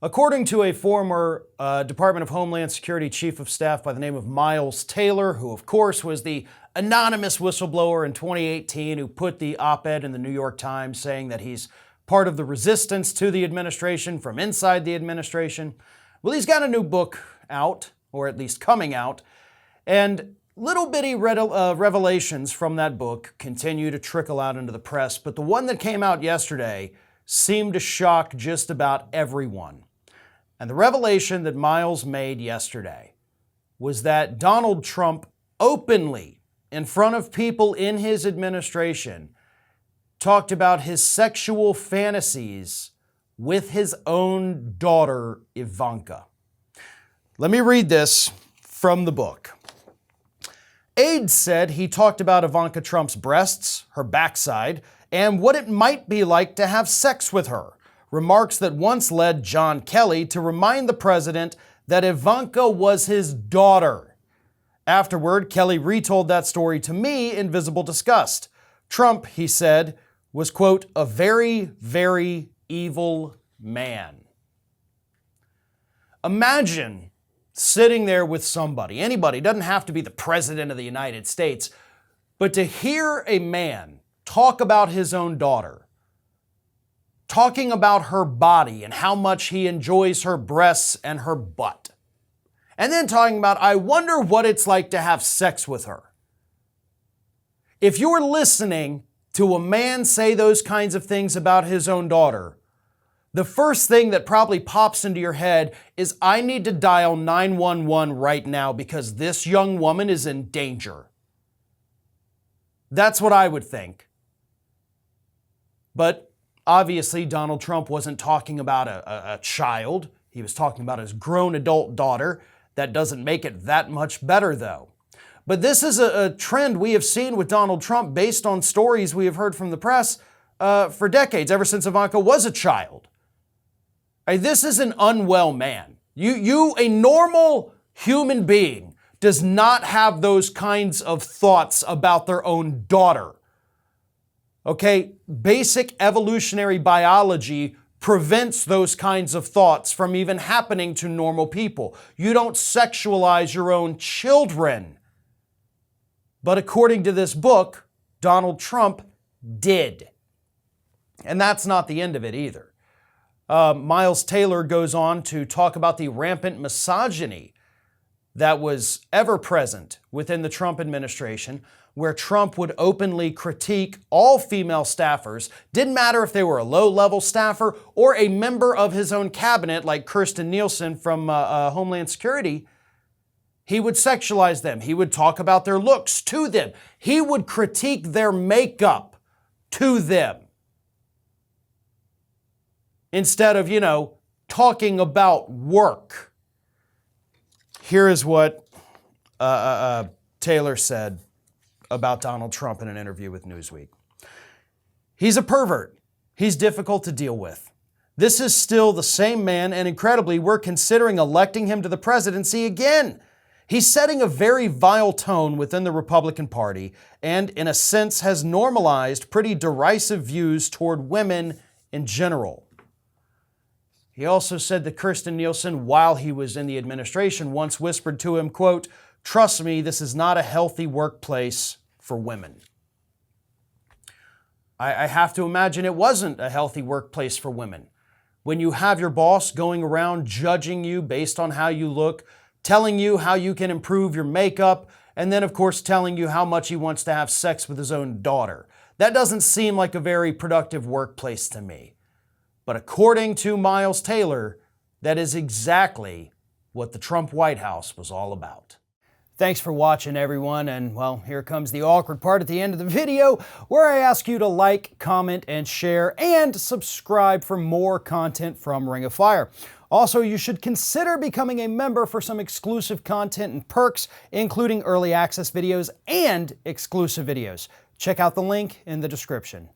According to a former Department of Homeland Security Chief of Staff by the name of Miles Taylor, who of course was the anonymous whistleblower in 2018 who put the op-ed in the New York Times saying that he's part of the resistance to the administration from inside the administration. Well, he's got a new book out, or at least coming out, and little bitty revelations from that book continue to trickle out into the press, but the one that came out yesterday seemed to shock just about everyone. And the revelation that Miles made yesterday was that Donald Trump openly, in front of people in his administration, talked about his sexual fantasies with his own daughter, Ivanka. Let me read this from the book. Aides said he talked about Ivanka Trump's breasts, her backside, and what it might be like to have sex with her. Remarks that once led John Kelly to remind the president that Ivanka was his daughter. Afterward, Kelly retold that story to me in visible disgust. Trump, he said, was, quote, a very, very evil man. Imagine sitting there with somebody, anybody, doesn't have to be the president of the United States, but to hear a man talk about his own daughter, talking about her body and how much he enjoys her breasts and her butt, and then talking about, I wonder what it's like to have sex with her. If you're listening to a man say those kinds of things about his own daughter, the first thing that probably pops into your head is, I need to dial 911 right now because this young woman is in danger. That's what I would think. But obviously, Donald Trump wasn't talking about a child. He was talking about his grown adult daughter. That doesn't make it that much better, though. But this is a trend we have seen with Donald Trump based on stories we have heard from the press for decades, ever since Ivanka was a child. This is an unwell man. A normal human being does not have those kinds of thoughts about their own daughter. Okay, basic evolutionary biology prevents those kinds of thoughts from even happening to normal people. You don't sexualize your own children. But according to this book, Donald Trump did. And that's not the end of it either. Miles Taylor goes on to talk about the rampant misogyny that was ever present within the Trump administration, where Trump would openly critique all female staffers. Didn't matter if they were a low-level staffer or a member of his own cabinet like Kirstjen Nielsen from Homeland Security. He would sexualize them. He would talk about their looks to them. He would critique their makeup to them. Instead of, talking about work. Here is what Taylor said about Donald Trump in an interview with Newsweek. He's a pervert. He's difficult to deal with. This is still the same man, and incredibly, we're considering electing him to the presidency again. He's setting a very vile tone within the Republican Party and, in a sense, has normalized pretty derisive views toward women in general. He also said that Kirstjen Nielsen, while he was in the administration, once whispered to him, quote, trust me, this is not a healthy workplace for women. I have to imagine it wasn't a healthy workplace for women. When you have your boss going around judging you based on how you look, telling you how you can improve your makeup, and then, of course, telling you how much he wants to have sex with his own daughter. That doesn't seem like a very productive workplace to me. But according to Miles Taylor, that is exactly what the Trump White House was all about. Thanks for watching, everyone, and well, here comes the awkward part at the end of the video where I ask you to like, comment, and share, and subscribe for more content from Ring of Fire. Also, you should consider becoming a member for some exclusive content and perks, including early access videos and exclusive videos. Check out the link in the description.